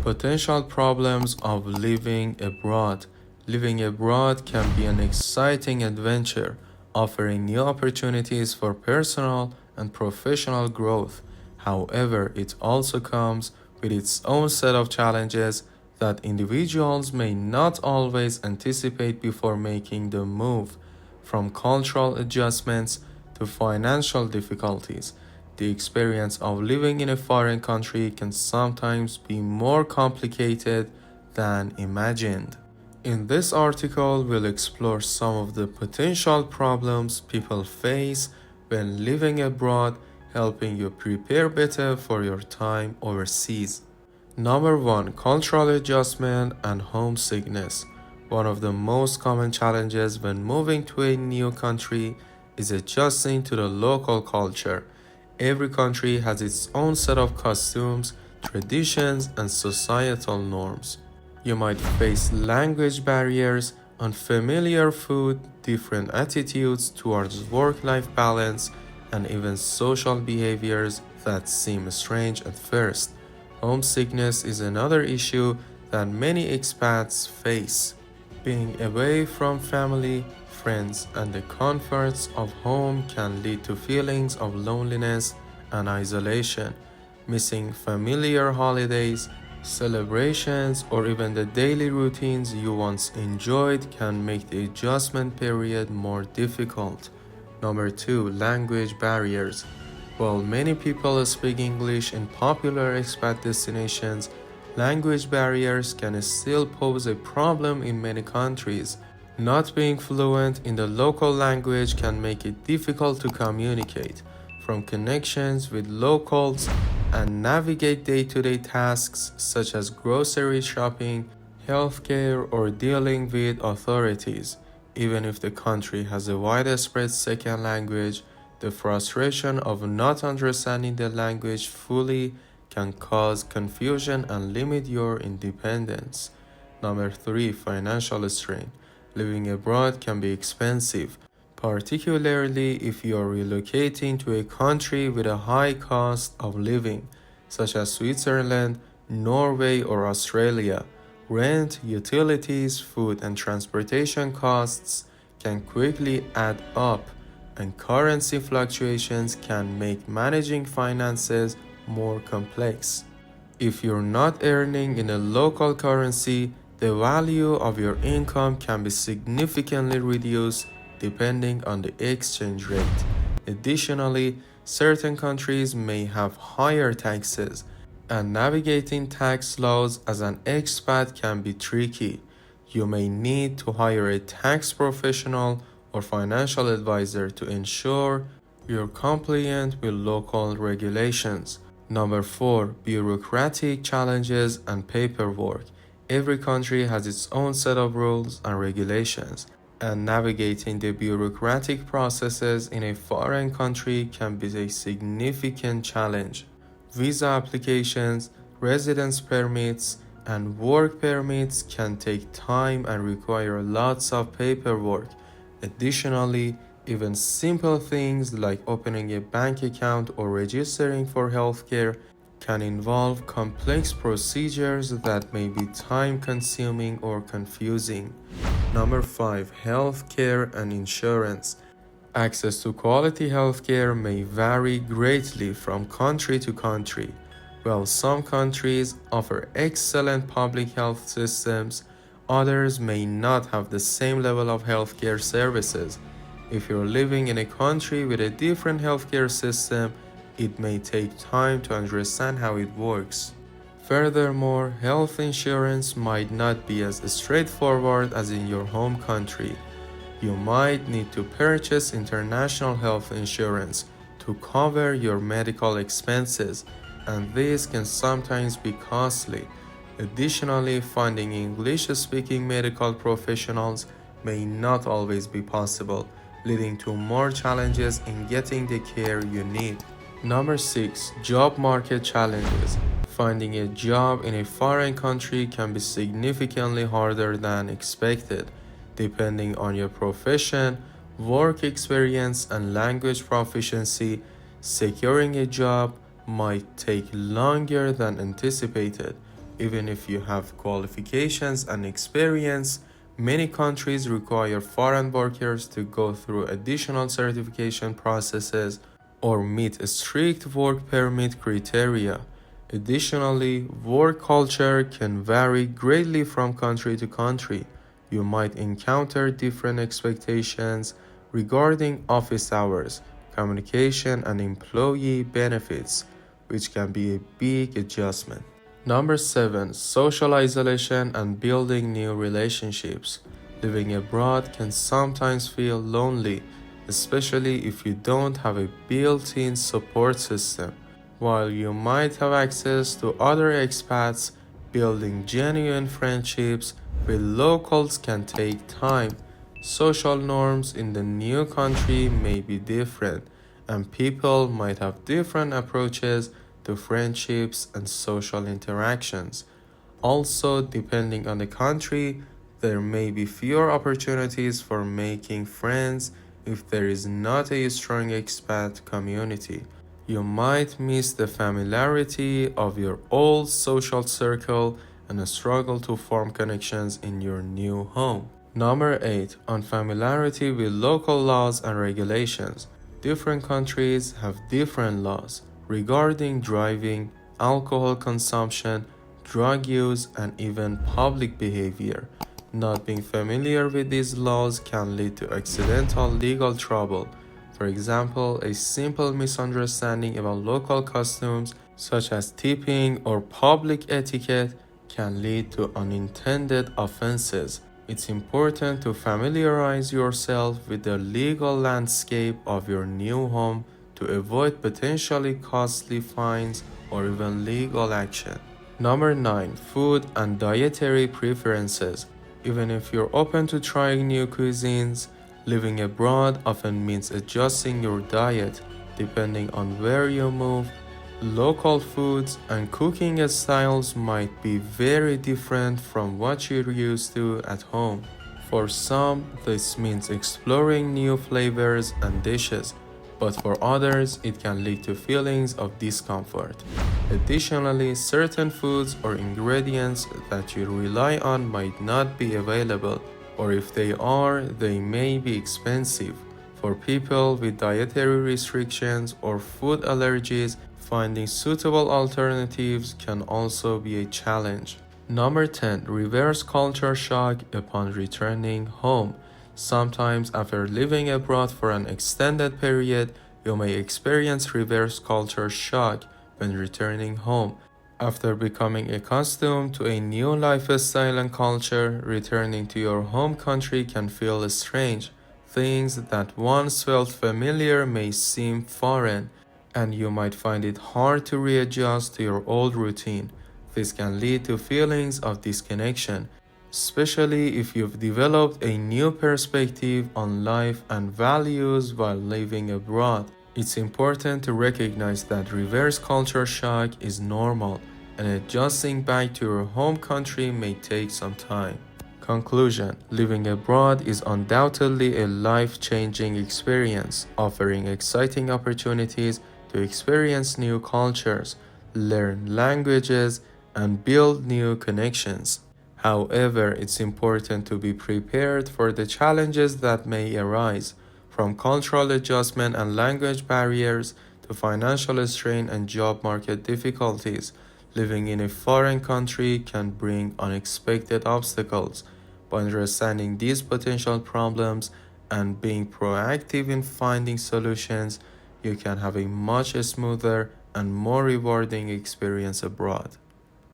Potential problems of living abroad. Living abroad can be an exciting adventure, offering new opportunities for personal and professional growth. However, it also comes with its own set of challenges that individuals may not always anticipate before making the move, from cultural adjustments to financial difficulties. The experience of living in a foreign country can sometimes be more complicated than imagined. In this article, we'll explore some of the potential problems people face when living abroad, helping you prepare better for your time overseas. Number 1. Cultural adjustment and homesickness. One of the most common challenges when moving to a new country is adjusting to the local culture. Every country has its own set of costumes, traditions, and societal norms. You might face language barriers, unfamiliar food, different attitudes towards work-life balance, and even social behaviors that seem strange at first. Homesickness is another issue that many expats face. Being away from family, friends, and the comforts of home can lead to feelings of loneliness and isolation. Missing familiar holidays, celebrations, or even the daily routines you once enjoyed can make the adjustment period more difficult. Number 2. Language barriers. While many people speak English in popular expat destinations, language barriers can still pose a problem in many countries. Not being fluent in the local language can make it difficult to communicate, from connections with locals and navigate day-to-day tasks such as grocery shopping, healthcare, or dealing with authorities. Even if the country has a widespread second language, the frustration of not understanding the language fully can cause confusion and limit your independence. Number 3. Financial strain. Living abroad can be expensive, particularly if you are relocating to a country with a high cost of living, such as Switzerland, Norway, or Australia. Rent, utilities, food, and transportation costs can quickly add up, and currency fluctuations can make managing finances more complex. If you're not earning in a local currency, the value of your income can be significantly reduced depending on the exchange rate. Additionally, certain countries may have higher taxes, and navigating tax laws as an expat can be tricky. You may need to hire a tax professional or financial advisor to ensure you're compliant with local regulations. Number 4. Bureaucratic challenges and paperwork. Every country has its own set of rules and regulations, and navigating the bureaucratic processes in a foreign country can be a significant challenge. Visa applications, residence permits, and work permits can take time and require lots of paperwork. Additionally, even simple things like opening a bank account or registering for healthcare can involve complex procedures that may be time-consuming or confusing. Number 5. Healthcare and insurance. Access to quality healthcare may vary greatly from country to country. While some countries offer excellent public health systems, others may not have the same level of healthcare services. If you're living in a country with a different healthcare system, it may take time to understand how it works. Furthermore, health insurance might not be as straightforward as in your home country. You might need to purchase international health insurance to cover your medical expenses, and this can sometimes be costly. Additionally, finding English-speaking medical professionals may not always be possible, leading to more challenges in getting the care you need. Number 6. Job market challenges. Finding a job in a foreign country can be significantly harder than expected. Depending on your profession, work experience, and language proficiency, securing a job might take longer than anticipated. Even if you have qualifications and experience, many countries require foreign workers to go through additional certification processes or meet strict work permit criteria. Additionally, work culture can vary greatly from country to country. You might encounter different expectations regarding office hours, communication, and employee benefits, which can be a big adjustment. Number 7. Social isolation and building new relationships. Living abroad can sometimes feel lonely, especially if you don't have a built-in support system. While you might have access to other expats, building genuine friendships with locals can take time. Social norms in the new country may be different, and people might have different approaches to friendships and social interactions. Also, depending on the country, there may be fewer opportunities for making friends if there is not a strong expat community. You might miss the familiarity of your old social circle and struggle to form connections in your new home. Number 8. Unfamiliarity with local laws and regulations. Different countries have different laws regarding driving, alcohol consumption, drug use, and even public behavior. Not being familiar with these laws can lead to accidental legal trouble. For example, a simple misunderstanding about local customs, such as tipping or public etiquette, can lead to unintended offenses. It's important to familiarize yourself with the legal landscape of your new home to avoid potentially costly fines or even legal action. Number 9. Food and dietary preferences. Even if you're open to trying new cuisines, living abroad often means adjusting your diet depending on where you move. Local foods and cooking styles might be very different from what you're used to at home. For some, this means exploring new flavors and dishes, but for others, it can lead to feelings of discomfort. Additionally, certain foods or ingredients that you rely on might not be available, or if they are, they may be expensive. For people with dietary restrictions or food allergies, finding suitable alternatives can also be a challenge. Number 10. Reverse culture shock upon returning home. Sometimes, after living abroad for an extended period, you may experience reverse culture shock when returning home. After becoming accustomed to a new lifestyle and culture, returning to your home country can feel strange. Things that once felt familiar may seem foreign, and you might find it hard to readjust to your old routine. This can lead to feelings of disconnection, especially if you've developed a new perspective on life and values while living abroad. It's important to recognize that reverse culture shock is normal, and adjusting back to your home country may take some time. Conclusion: living abroad is undoubtedly a life-changing experience, offering exciting opportunities to experience new cultures, learn languages, and build new connections. However, it's important to be prepared for the challenges that may arise, from cultural adjustment and language barriers to financial strain and job market difficulties. Living in a foreign country can bring unexpected obstacles. By understanding these potential problems and being proactive in finding solutions, you can have a much smoother and more rewarding experience abroad.